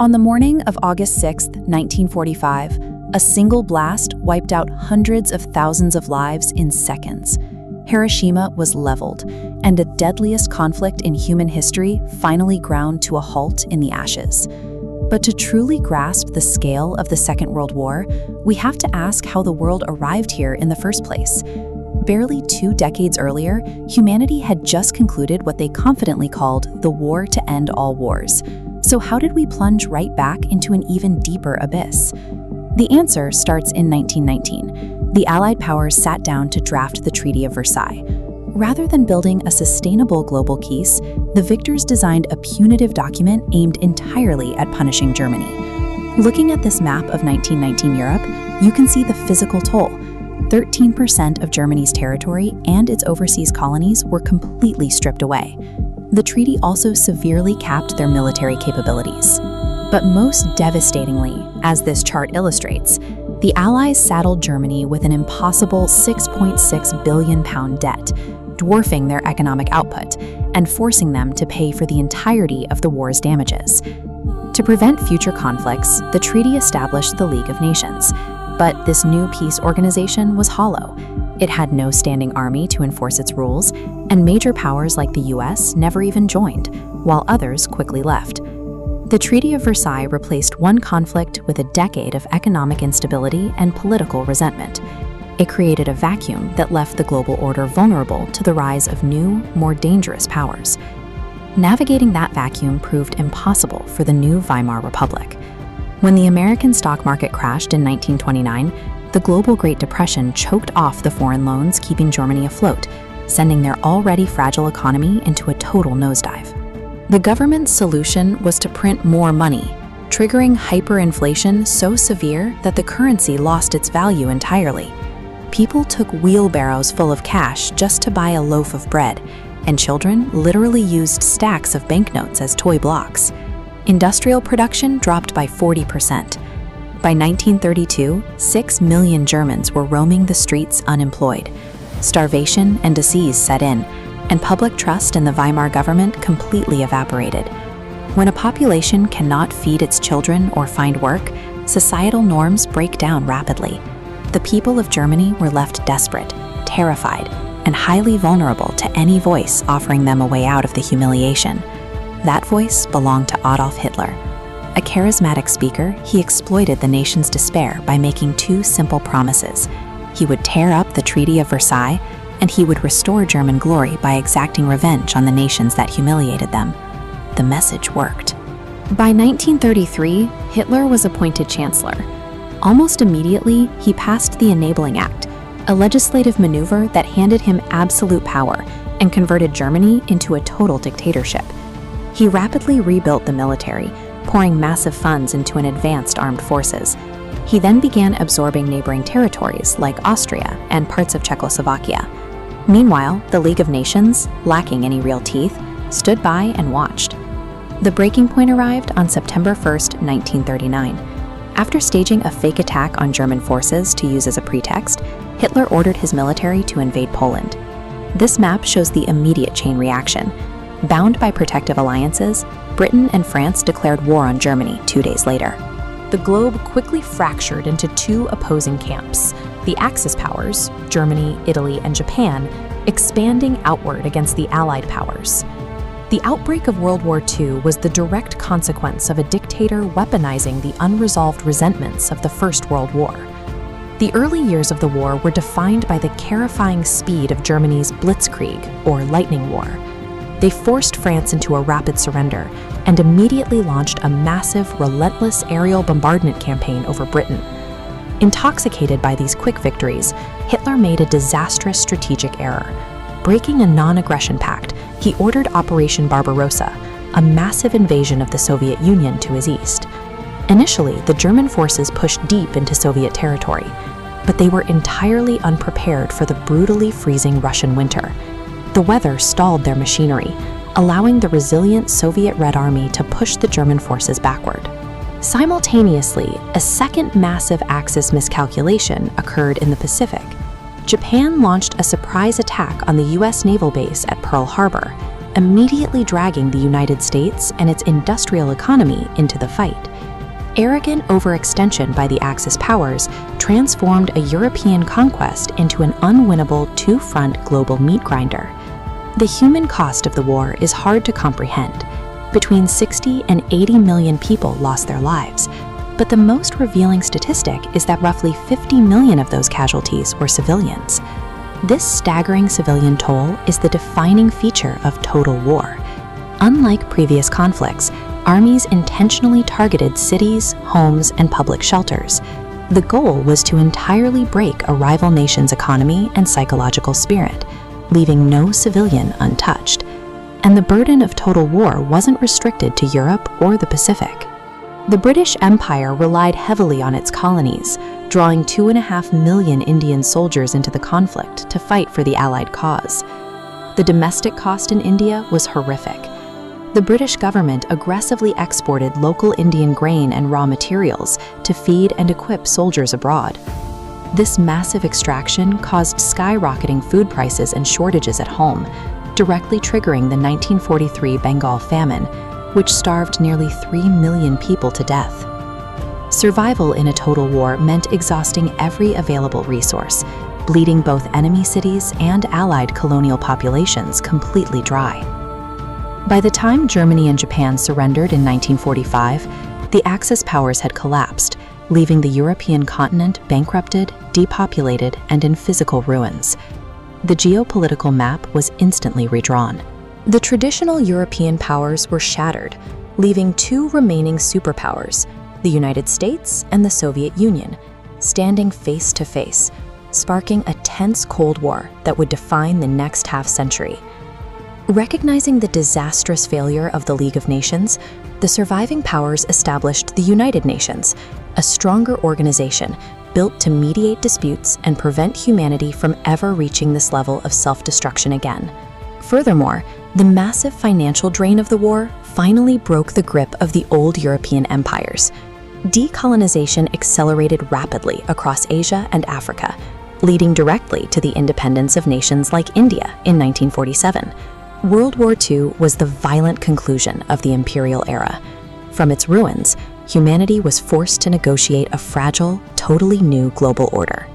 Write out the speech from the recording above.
On the morning of August 6, 1945, a single blast wiped out hundreds of thousands of lives in seconds. Hiroshima was leveled, and the deadliest conflict in human history finally ground to a halt in the ashes. But to truly grasp the scale of the Second World War, we have to ask how the world arrived here in the first place. Barely 2 decades earlier, humanity had just concluded what they confidently called the war to end all wars. So how did we plunge right back into an even deeper abyss? The answer starts in 1919. The Allied powers sat down to draft the Treaty of Versailles. Rather than building a sustainable global peace, the victors designed a punitive document aimed entirely at punishing Germany. Looking at this map of 1919 Europe, you can see the physical toll. 13% of Germany's territory and its overseas colonies were completely stripped away. The treaty also severely capped their military capabilities. But most devastatingly, as this chart illustrates, the Allies saddled Germany with an impossible £6.6 billion debt, dwarfing their economic output and forcing them to pay for the entirety of the war's damages. To prevent future conflicts, the treaty established the League of Nations. But this new peace organization was hollow. It had no standing army to enforce its rules, and major powers like the US never even joined, while others quickly left. The Treaty of Versailles replaced one conflict with a decade of economic instability and political resentment. It created a vacuum that left the global order vulnerable to the rise of new, more dangerous powers. Navigating that vacuum proved impossible for the new Weimar Republic. When the American stock market crashed in 1929, the global Great Depression choked off the foreign loans keeping Germany afloat, sending their already fragile economy into a total nosedive. The government's solution was to print more money, triggering hyperinflation so severe that the currency lost its value entirely. People took wheelbarrows full of cash just to buy a loaf of bread, and children literally used stacks of banknotes as toy blocks. Industrial production dropped by 40%. By 1932, 6 million Germans were roaming the streets unemployed. Starvation and disease set in, and public trust in the Weimar government completely evaporated. When a population cannot feed its children or find work, societal norms break down rapidly. The people of Germany were left desperate, terrified, and highly vulnerable to any voice offering them a way out of the humiliation. That voice belonged to Adolf Hitler. A charismatic speaker, he exploited the nation's despair by making 2 simple promises. He would tear up the Treaty of Versailles, and he would restore German glory by exacting revenge on the nations that humiliated them. The message worked. By 1933, Hitler was appointed chancellor. Almost immediately, he passed the Enabling Act, a legislative maneuver that handed him absolute power and converted Germany into a total dictatorship. He rapidly rebuilt the military, pouring massive funds into an advanced armed forces. He then began absorbing neighboring territories like Austria and parts of Czechoslovakia. Meanwhile, the League of Nations, lacking any real teeth, stood by and watched. The breaking point arrived on September 1, 1939. After staging a fake attack on German forces to use as a pretext, Hitler ordered his military to invade Poland. This map shows the immediate chain reaction. Bound by protective alliances, Britain and France declared war on Germany 2 days later. The globe quickly fractured into 2 opposing camps, the Axis powers, Germany, Italy, and Japan, expanding outward against the Allied powers. The outbreak of World War II was the direct consequence of a dictator weaponizing the unresolved resentments of the First World War. The early years of the war were defined by the terrifying speed of Germany's Blitzkrieg, or lightning war. They forced France into a rapid surrender and immediately launched a massive, relentless aerial bombardment campaign over Britain. Intoxicated by these quick victories, Hitler made a disastrous strategic error. Breaking a non-aggression pact, he ordered Operation Barbarossa, a massive invasion of the Soviet Union to his east. Initially, the German forces pushed deep into Soviet territory, but they were entirely unprepared for the brutally freezing Russian winter. The weather stalled their machinery, allowing the resilient Soviet Red Army to push the German forces backward. Simultaneously, a second massive Axis miscalculation occurred in the Pacific. Japan launched a surprise attack on the US naval base at Pearl Harbor, immediately dragging the United States and its industrial economy into the fight. Arrogant overextension by the Axis powers transformed a European conquest into an unwinnable two-front global meat grinder. The human cost of the war is hard to comprehend. Between 60 and 80 million people lost their lives, but the most revealing statistic is that roughly 50 million of those casualties were civilians. This staggering civilian toll is the defining feature of total war. Unlike previous conflicts, armies intentionally targeted cities, homes, and public shelters. The goal was to entirely break a rival nation's economy and psychological spirit, leaving no civilian untouched. And the burden of total war wasn't restricted to Europe or the Pacific. The British Empire relied heavily on its colonies, drawing 2.5 million Indian soldiers into the conflict to fight for the Allied cause. The domestic cost in India was horrific. The British government aggressively exported local Indian grain and raw materials to feed and equip soldiers abroad. This massive extraction caused skyrocketing food prices and shortages at home, directly triggering the 1943 Bengal famine, which starved nearly 3 million people to death. Survival in a total war meant exhausting every available resource, bleeding both enemy cities and Allied colonial populations completely dry. By the time Germany and Japan surrendered in 1945, the Axis powers had collapsed, leaving the European continent bankrupted, depopulated, and in physical ruins. The geopolitical map was instantly redrawn. The traditional European powers were shattered, leaving two remaining superpowers, the United States and the Soviet Union, standing face to face, sparking a tense Cold War that would define the next half-century. Recognizing the disastrous failure of the League of Nations, the surviving powers established the United Nations, a stronger organization built to mediate disputes and prevent humanity from ever reaching this level of self-destruction again. Furthermore, the massive financial drain of the war finally broke the grip of the old European empires. Decolonization accelerated rapidly across Asia and Africa, leading directly to the independence of nations like India in 1947. World War II was the violent conclusion of the imperial era. From its ruins, humanity was forced to negotiate a fragile, totally new global order.